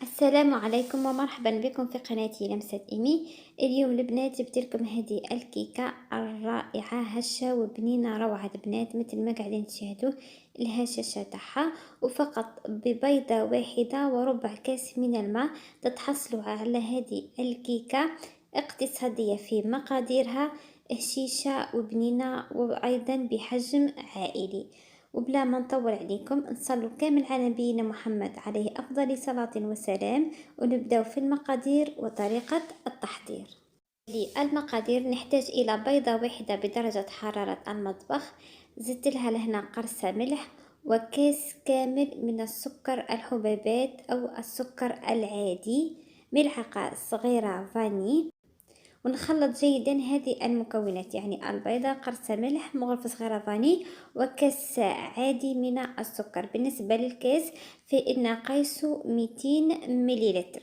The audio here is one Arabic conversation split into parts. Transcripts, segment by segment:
السلام عليكم ومرحبا بكم في قناتي لمسة إيمي. اليوم البنات جبت لكم هذه الكيكة الرائعة، هشة وبنينة روعة البنات مثل ما قاعدين تشاهدوا الهشاشة تاعها. وفقط ببيضة واحدة وربع كاس من الماء تتحصلوا على هذه الكيكة اقتصادية في مقاديرها، هشيشة وبنينة وأيضا بحجم عائلي. وبلا ما نطول عليكم نصلوا كامل على نبينا محمد عليه أفضل صلاة وسلام، ونبدأ في المقادير وطريقة التحضير. للمقادير نحتاج إلى بيضة واحدة بدرجة حرارة المطبخ، زدت لها لهنا قرصة ملح، وكاس كامل من السكر الحبيبات أو السكر العادي، ملعقة صغيرة فاني. ونخلط جيدا هذه المكونات، يعني البيضة، قرص ملح، مغرفة صغيرة فاني، وكاس عادي من السكر. بالنسبة للكاس فإن قيسه 200 مليلتر.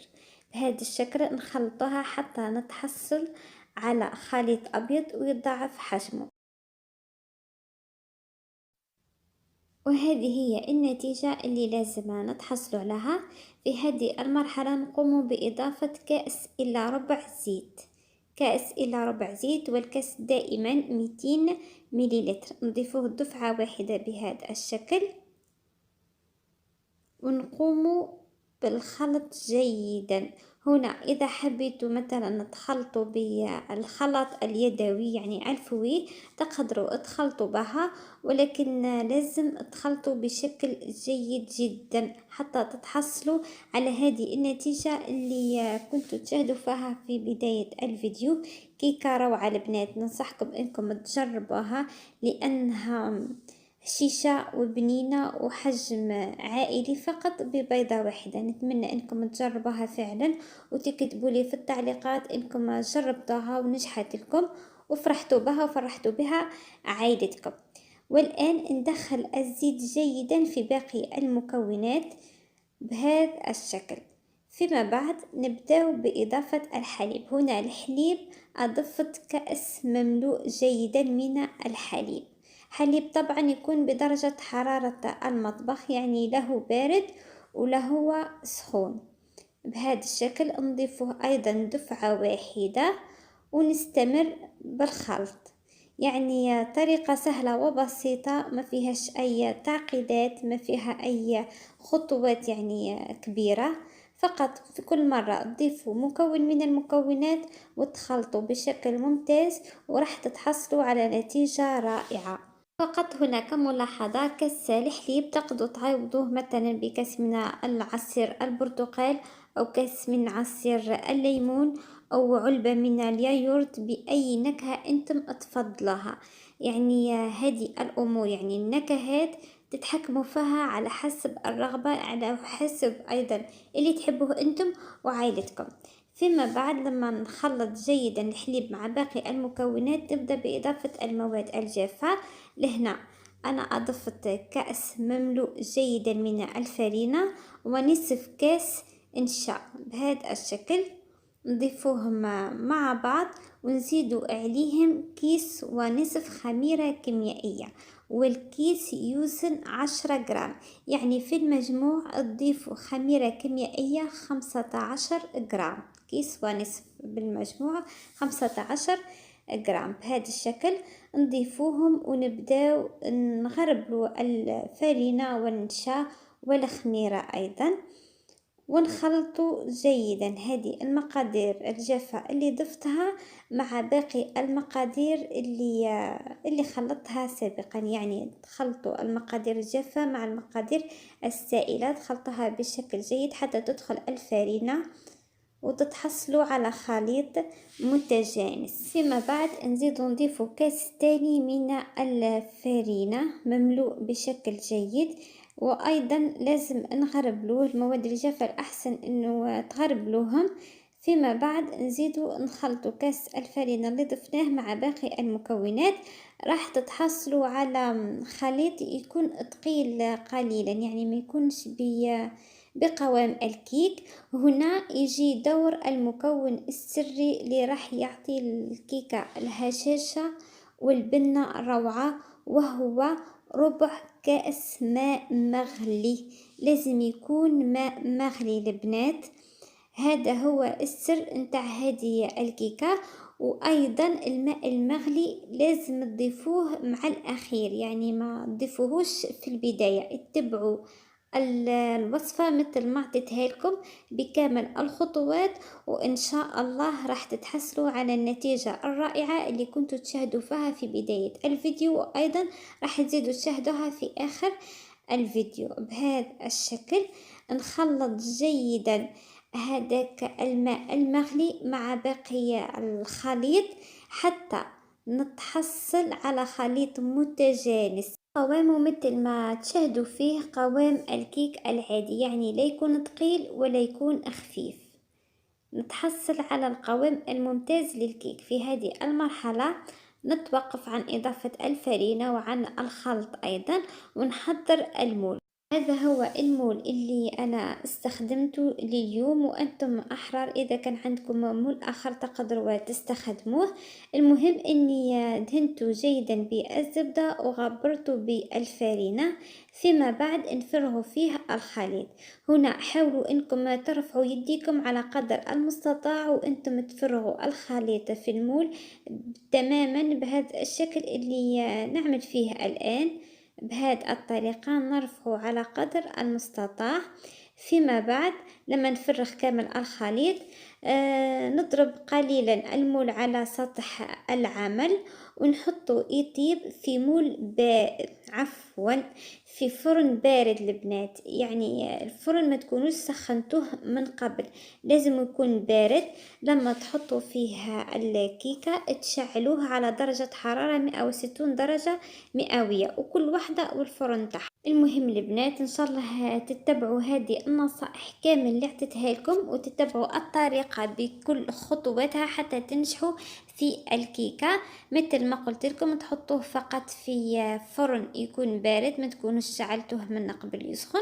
بهذا الشكل نخلطها حتى نتحصل على خليط أبيض ويضاعف حجمه. وهذه هي النتيجة اللي لازم نتحصل عليها. في هذه المرحلة نقوم بإضافة كأس إلى ربع زيت، كأس إلى ربع زيت، والكأس دائما 200 مليلتر. نضيفه دفعة واحدة بهذا الشكل ونقوم بالخلط جيدا. هنا إذا حبيتوا مثلا تخلطوا بالخلط اليدوي يعني الفوي تقدروا تخلطوا بها، ولكن لازم تخلطوا بشكل جيد جدا حتى تتحصلوا على هذه النتيجة اللي كنتوا تشاهدوا فيها في بداية الفيديو. كيكة روعة البنات، ننصحكم انكم تجربوها لانها شيشة وبنينة وحجم عائلي فقط ببيضة واحدة. نتمنى انكم تجربوها فعلا وتكتبوا لي في التعليقات انكم جربتوها ونجحت لكم وفرحتوا بها وفرحتوا بها عائلتكم. والآن ندخل الزيت جيدا في باقي المكونات بهذا الشكل. فيما بعد نبدأ بإضافة الحليب. هنا الحليب أضفت كأس مملوء جيدا من الحليب. حليب طبعا يكون بدرجة حرارة المطبخ، يعني له بارد وله سخون. بهذا الشكل نضيفه أيضا دفعة واحدة ونستمر بالخلط. يعني طريقة سهلة وبسيطة، ما فيهاش أي تعقيدات، ما فيها أي خطوات يعني كبيرة. فقط في كل مرة تضيفوا مكون من المكونات وتخلطوا بشكل ممتاز وراح تتحصلوا على نتيجة رائعة. فقط هناك ملاحظة، كاس الحليب تقدروا تعوضوه مثلا بكاس من العصير البرتقال أو كاس من عصير الليمون أو علبة من اليايورت بأي نكهة أنتم تفضلوها. يعني هذه الأمور يعني النكهات تتحكموا فيها على حسب الرغبة، على حسب أيضا اللي تحبوه أنتم وعائلتكم. فيما بعد لما نخلط جيدا الحليب مع باقي المكونات نبدأ بإضافة المواد الجافة. لهنا أنا أضفت كأس مملوء جيدا من الفرينة ونصف كاس إنشاء بهذا الشكل. نضيفوهم مع بعض ونزيدوا عليهم كيس ونصف خميرة كيميائية، والكيس يوزن 10 جرام، يعني في المجموع تضيفوا خميرة كيميائية 15 جرام. كيس ونصف بالمجموع 15 جرام. بهذا الشكل نضيفوهم ونبداو نغربلو الفرينة والنشا والخميرة أيضا ونخلطوا جيدا هذه المقادير الجافة اللي ضفتها مع باقي المقادير اللي خلطتها سابقا. يعني تخلطوا المقادير الجافة مع المقادير السائلة، تخلطها بشكل جيد حتى تدخل الفرينة وتتحصلوا على خليط متجانس. فيما بعد نضيفوا كاس تاني من الفرينة مملوء بشكل جيد، وايضا لازم نغربلوه المواد الجافة الاحسن انه تغربلوهم. فيما بعد نخلطوا كاس الفرينة اللي ضفناه مع باقي المكونات، راح تتحصلوا على خليط يكون ثقيل قليلا، يعني ما يكونش بقوام الكيك. هنا يجي دور المكون السري اللي راح يعطي الكيكة الهشاشة والبنة الروعة، وهو ربع كأس ماء مغلي، لازم يكون ماء مغلي البنات. هذا هو السر نتاع هذه الكيكة. وايضا الماء المغلي لازم تضيفوه مع الاخير، يعني ما تضيفوهوش في البداية. اتبعوا الوصفة مثل ما عطيتها لكم بكامل الخطوات، وإن شاء الله راح تتحصلوا على النتيجة الرائعة اللي كنتوا تشاهدوا فيها في بداية الفيديو، وأيضا راح تزيدوا تشاهدوها في آخر الفيديو. بهذا الشكل نخلط جيدا هذاك الماء المغلي مع باقي الخليط حتى نتحصل على خليط متجانس، قوامه مثل ما تشاهدوا فيه قوام الكيك العادي، يعني لا يكون ثقيل ولا يكون خفيف. نتحصل على القوام الممتاز للكيك. في هذه المرحلة نتوقف عن إضافة الفرينة وعن الخلط أيضا، ونحضر المول. هذا هو المول اللي أنا استخدمته لليوم، وأنتم أحرار إذا كان عندكم مول آخر تقدروا تستخدموه. المهم أني دهنته جيدا بالزبدة وغبرته بالفارينة، فيما بعد انفرغوا فيه الخليط. هنا حاولوا أنكم ترفعوا يديكم على قدر المستطاع وأنتم تفرغوا الخليط في المول تماما بهذا الشكل اللي نعمل فيه الآن. بهذه الطريقة نرفعه على قدر المستطاع. فيما بعد لما نفرغ كامل الخليط نضرب قليلا المول على سطح العمل ونحطه يطيب في في فرن بارد البنات. يعني الفرن ما تكونوش سخنتوه من قبل، لازم يكون بارد. لما تحطوا فيها الكيكة تشعلوه على درجة حرارة 160 درجة مئوية، وكل واحدة والفرن تحت. المهم البنات ان شاء الله تتبعوا هذه النصائح كامل اللي عطيتها لكم، وتتبعوا الطريقة بكل خطواتها حتى تنجحوا في الكيكة. مثل ما قلت لكم تحطوه فقط في فرن يكون بارد، ما تكونوش شعلتوه من قبل يسخن،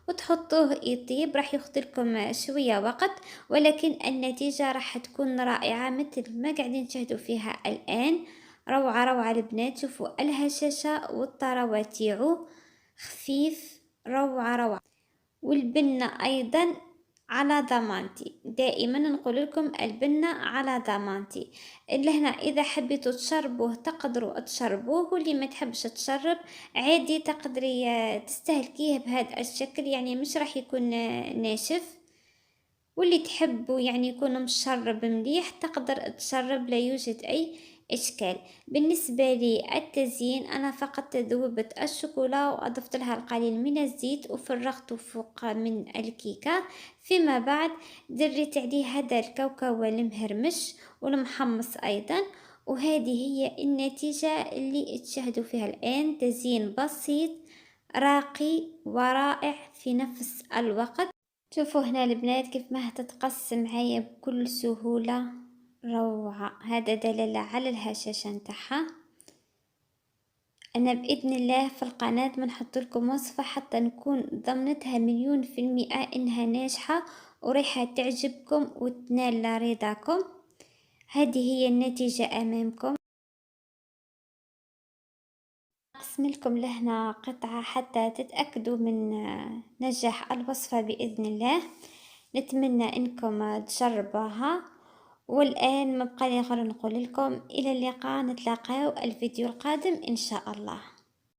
وتحطوه يطيب. راح ياخذ لكم شوية وقت، ولكن النتيجة راح تكون رائعة مثل ما قاعدين تشاهدوا فيها الآن. روعة روعة البنات، شوفوا الهشاشة والطراوة تاعو خفيف، روعة روعة. والبنة أيضا على ضمانتي، دائما نقول لكم البنة على ضمانتي. لهنا إذا حبيتوا تشربوه تقدروا تشربوه، واللي ما تحبش تشرب عادي تقدري تستهلكيه بهذا الشكل، يعني مش راح يكون ناشف. واللي تحبوا يعني يكون مشرب مليح تقدر تشرب، لا يوجد أي إشكال. بالنسبة لي التزيين أنا فقط ذوبت الشوكولا وأضفت لها القليل من الزيت وفرغته فوق من الكيكة. فيما بعد دريت عليه هذا الكاوكاو المهرمش والمحمص أيضا، وهذه هي النتيجة اللي تشاهدوا فيها الآن. تزيين بسيط راقي ورائع في نفس الوقت. شوفوا هنا البنات كيف ما تتقسم معايا بكل سهولة، روعة. هذا دلالة على الهشاشة نتاعها. انا باذن الله في القناة بنحط لكم وصفة حتى نكون ضمنتها 100% انها ناجحة وريحة تعجبكم وتنال رضاكم. هذه هي النتيجة امامكم. أقسم لكم لهنا قطعة حتى تتأكدوا من نجاح الوصفة بإذن الله. نتمنى انكم تجربوها. والآن ما بقى لي غير نقول لكم إلى اللقاء، نتلاقاو الفيديو القادم إن شاء الله.